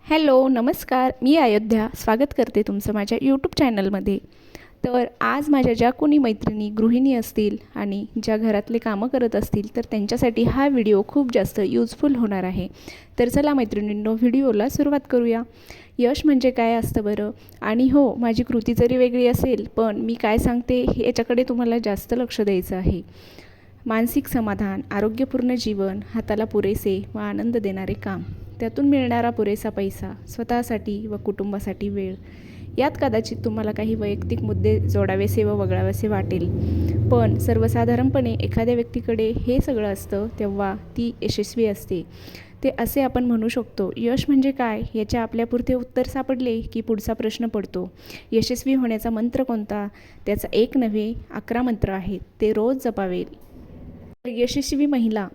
Hello, नमस्कार. मी अयोध्या स्वागत करते तुमचं माझ्या यूट्यूब चॅनलमध्ये. तर आज माझ्या ज्या कोणी मैत्रिणी गृहिणी असतील आणि ज्या घरातले कामं करत असतील तर त्यांच्यासाठी हा व्हिडिओ खूप जास्त यूजफुल होणार आहे. तर चला मैत्रिणींनो, व्हिडिओला सुरुवात करूया. यश म्हणजे काय असतं बरं? आणि हो, माझी कृती जरी वेगळी असेल पण मी काय सांगते याच्याकडे तुम्हाला जास्त लक्ष द्यायचं आहे. मानसिक समाधान, आरोग्यपूर्ण जीवन, हाताला पुरेसे व आनंद देणारे काम, त्यातून मिळणारा पुरेसा पैसा, स्वतःसाठी व कुटुंबासाठी वेळ. यात कदाचित तुम्हाला काही वैयक्तिक मुद्दे जोडावेसे व वगळावेसे वाटेल, पण सर्वसाधारणपणे एखाद्या व्यक्तीकडे हे सगळं असतं तेव्हा ती यशस्वी असते. ते असे आपण म्हणू शकतो. यश म्हणजे काय याच्या आपल्यापुरते उत्तर सापडले की पुढचा प्रश्न पडतो. यशस्वी होण्याचा मंत्र कोणता? त्याचा एक नव्हे 11 मंत्र आहेत. ते रोज जपावे. यशस्वी महिला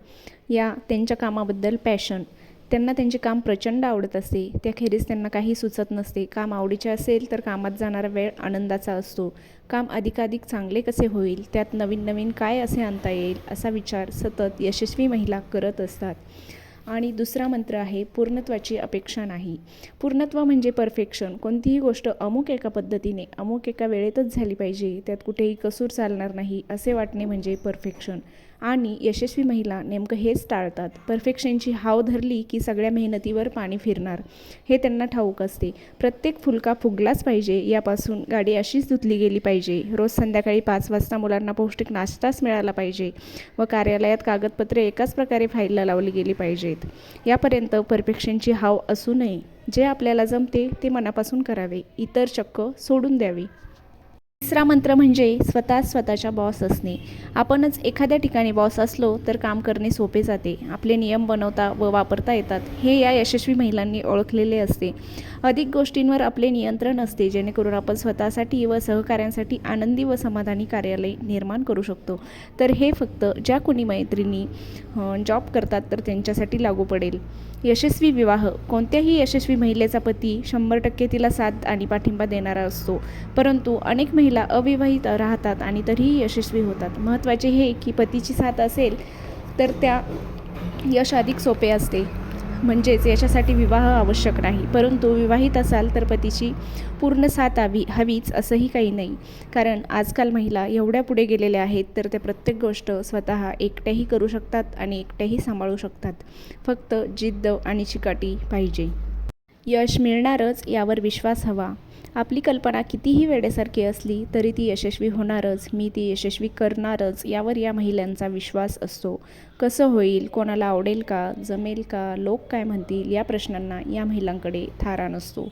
या त्यांच्या कामाबद्दल पॅशन, त्यांना त्यांचे काम प्रचंड आवडत असते. त्याखेरीज त्यांना काही सुचत नसते. काम आवडीचे असेल तर कामात जाणारा वेळ आनंदाचा असतो. काम अधिकाधिक चांगले कसे होईल, त्यात नवीन नवीन काय असे आणता येईल असा विचार सतत यशस्वी महिला करत असतात. आणि दुसरा मंत्र आहे पूर्णत्वाची अपेक्षा नाही. पूर्णत्व म्हणजे परफेक्शन. कोणतीही गोष्ट अमुक एका पद्धतीने अमुक एका वेळेतच झाली पाहिजे, त्यात कुठेही कसूर चालणार नाही असे वाटणे म्हणजे परफेक्शन. आणि यशस्वी महिला नेमकं हेच टाळतात. परफेक्शनची हाव धरली की सगळ्या मेहनतीवर पाणी फिरणार हे त्यांना ठाऊक असते. प्रत्येक फुलका फुगलाच पाहिजे, यापासून गाडी अशीच धुतली गेली पाहिजे, रोज संध्याकाळी 5 वाजता मुलांना पौष्टिक नाश्ताच मिळाला पाहिजे व कार्यालयात कागदपत्रे एकाच प्रकारे फाईलला लावली गेली पाहिजेत, यापर्यंत परफेक्शनची हाव असू नये. जे आपल्याला जमते ते मनापासून करावे, इतर चक्क सोडून द्यावे. तिसरा मंत्र म्हणजे स्वतःच्या बॉस असणे. आपणच एखाद्या ठिकाणी बॉस असलो तर काम करणे सोपे जाते. आपले नियम बनवता व वापरता येतात हे या यशस्वी महिलांनी ओळखलेले असते. अधिक गोष्टींवर आपले नियंत्रण असते, जेणेकरून आपण स्वतःसाठी व सहकाऱ्यांसाठी आनंदी व समाधानी कार्यालय निर्माण करू शकतो. तर हे फक्त ज्या कोणी मैत्रिणी जॉब करतात तर त्यांच्यासाठी लागू पडेल. यशस्वी विवाह. कोणत्याही यशस्वी महिलेचा पती 100% तिला साथ आणि पाठिंबा देणारा असतो, परंतु अनेक महिला अविवाहित राहतात आणि तरीही यशस्वी होतात. महत्त्वाचे हे की पतीची साथ असेल तर त्या यश अधिक सोपे असते. म्हणजेच यशासाठी विवाह आवश्यक नाही, परंतु विवाहित असाल तर पतीची पूर्ण साथ हवीच असंही काही नाही. कारण आजकाल महिला एवढ्या पुढे गेलेल्या आहेत तर त्या प्रत्येक गोष्ट स्वतः एकट्याही करू शकतात आणि एकट्याही सांभाळू शकतात. फक्त जिद्द आणि चिकाटी पाहिजे. यश मिळणारच यावर विश्वास हवा. आपली कल्पना कितीही वेड्यासारखी असली तरी ती यशस्वी होणारच, मी ती यशस्वी करणारच यावर या महिलांचा विश्वास असतो. कसं होईल, कोणाला आवडेल का, जमेल का, लोक काय म्हणतील या प्रश्नांना या महिलांकडे थारा नसतो.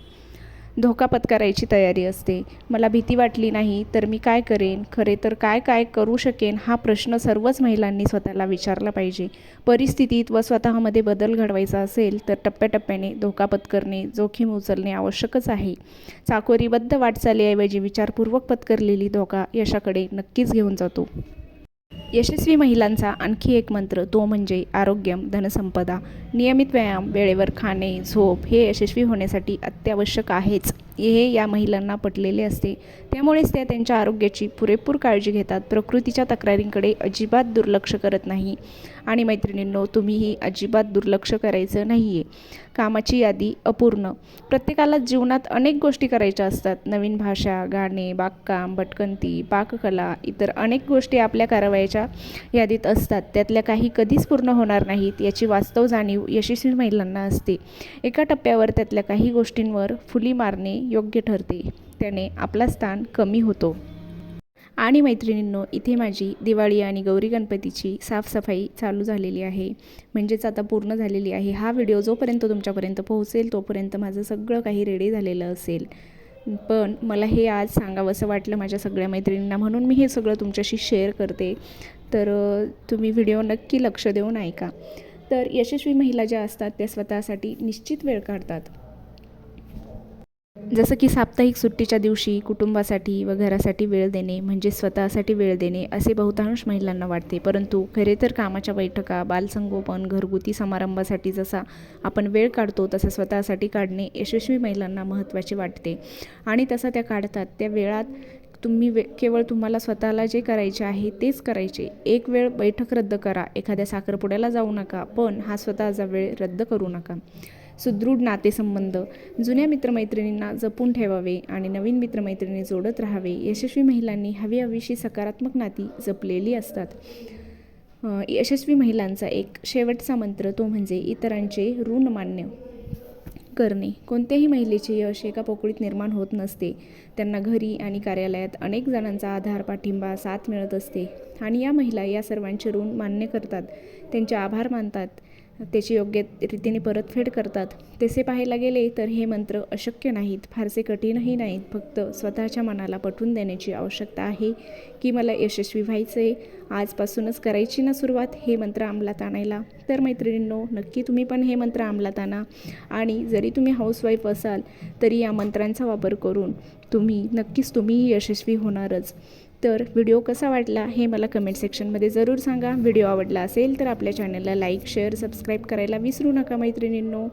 धोका पत्करायची तयारी असते. मला भीती वाटली नाही तर मी काय करेन, खरे तर काय काय करू शकेन हा प्रश्न सर्वच महिलांनी स्वतःला विचारला पाहिजे. परिस्थितीत व स्वतःमध्ये बदल घडवायचा असेल तर टप्प्याटप्प्याने धोका पत्करणे, जोखीम उचलणे आवश्यकच आहे. चाकोरीबद्ध वाटचालीऐवजी विचारपूर्वक पत्करलेली धोका यशाकडे नक्कीच घेऊन जातो. यशस्वी महिलांचा आणखी एक मंत्र, तो म्हणजे आरोग्यम धनसंपदा. नियमित व्यायाम, वेळेवर खाणे, झोप हे यशस्वी होण्यासाठी अत्यावश्यक आहेच हे या महिलांना पटलेले असते. त्यामुळेच त्या त्यांच्या आरोग्याची पुरेपूर काळजी घेतात. प्रकृतीच्या तक्रारींकडे अजिबात दुर्लक्ष करत नाही. आणि मैत्रिणींनो, तुम्हीही अजिबात दुर्लक्ष करायचं नाही आहे. कामाची यादी अपूर्ण. प्रत्येकाला जीवनात अनेक गोष्टी करायच्या असतात. नवीन भाषा, गाणे, बागकाम, भटकंती, पाककला, इतर अनेक गोष्टी आपल्या करावयाच्या यादीत असतात. त्यातल्या काही कधीच पूर्ण होणार नाहीत याची वास्तव जाणीव यशस्वी महिलांना असते. एका टप्प्यावर त्यातल्या काही गोष्टींवर फुली मारणे योग्य ठरते, त्याने आपला स्थान कमी होतो. आणि मैत्रिणींनो, इथे माझी दिवाळी आणि गौरी गणपतीची साफसफाई चालू झालेली आहे, म्हणजेच आता पूर्ण झालेली आहे. हा व्हिडिओ जोपर्यंत तुमच्यापर्यंत पोहोचेल तोपर्यंत माझं सगळं काही रेडी झालेलं असेल. पण मला हे आज सांगावंसं वाटलं माझ्या सगळ्या मैत्रिणींना, म्हणून मी हे सगळं तुमच्याशी शेअर करते. तर तुम्ही व्हिडिओ नक्की लक्ष देऊन ऐका. तर यशस्वी महिला ज्या असतात त्या स्वतःसाठी निश्चित वेळ काढतात. जसं की साप्ताहिक सुट्टीच्या दिवशी कुटुंबासाठी व घरासाठी वेळ देणे म्हणजे स्वतःसाठी वेळ देणे असे बहुतांश महिलांना वाटते, परंतु खरे तर कामाच्या बैठका, बालसंगोपन, घरगुती समारंभासाठी जसा आपण वेळ काढतो तसा स्वतःसाठी काढणे यशस्वी महिलांना महत्त्वाचे वाटते. आणि तसा त्या काढतात. त्या वेळात तुम्ही केवळ तुम्हाला स्वतःला जे करायचे आहे तेच करायचे. एक वेळ बैठक रद्द करा, एखाद्या साखरपुड्याला जाऊ नका, पण हा स्वतःचा वेळ रद्द करू नका. सुदृढ नातेसंबंध, जुन्या मित्रमैत्रिणींना जपून ठेवावे आणि नवीन मित्रमैत्रिणी जोडत राहावे. यशस्वी महिलांनी हवीहवीशी सकारात्मक नाती जपलेली असतात. यशस्वी महिलांचा एक शेवटचा मंत्र तो म्हणजे इतरांचे ऋण मान्य करणे. कोणत्याही महिलेचे यश एका पोकळीत निर्माण होत नसते. त्यांना घरी आणि कार्यालयात अनेक जणांचा आधार, पाठिंबा, साथ मिळत असते आणि या महिला या सर्वांचे ऋण मान्य करतात, त्यांचे आभार मानतात, त्याची योग्य रीतीने परतफेड करतात. तसे पाहायला गेले तर हे मंत्र अशक्य नाहीत, फारसे कठीणही नाहीत. फक्त स्वतःच्या मनाला पटवून देण्याची आवश्यकता आहे की मला यशस्वी व्हायचं आहे. आजपासूनच करायची ना सुरुवात हे मंत्र अंमलात आणायला. तर मैत्रिणींनो, नक्की तुम्ही पण हे मंत्र अंमलात आणा आणि जरी तुम्ही हाऊसवाईफ असाल तरी या मंत्रांचा वापर करून तुम्हीही यशस्वी होणारच. तर व्हिडिओ कसा वाटला हे मला कमेंट सेक्शनमध्ये जरूर सांगा. व्हिडिओ आवडला असेल तर आपल्या चॅनलला लाईक, शेअर, सबस्क्राईब करायला विसरू नका मैत्रिणींनो.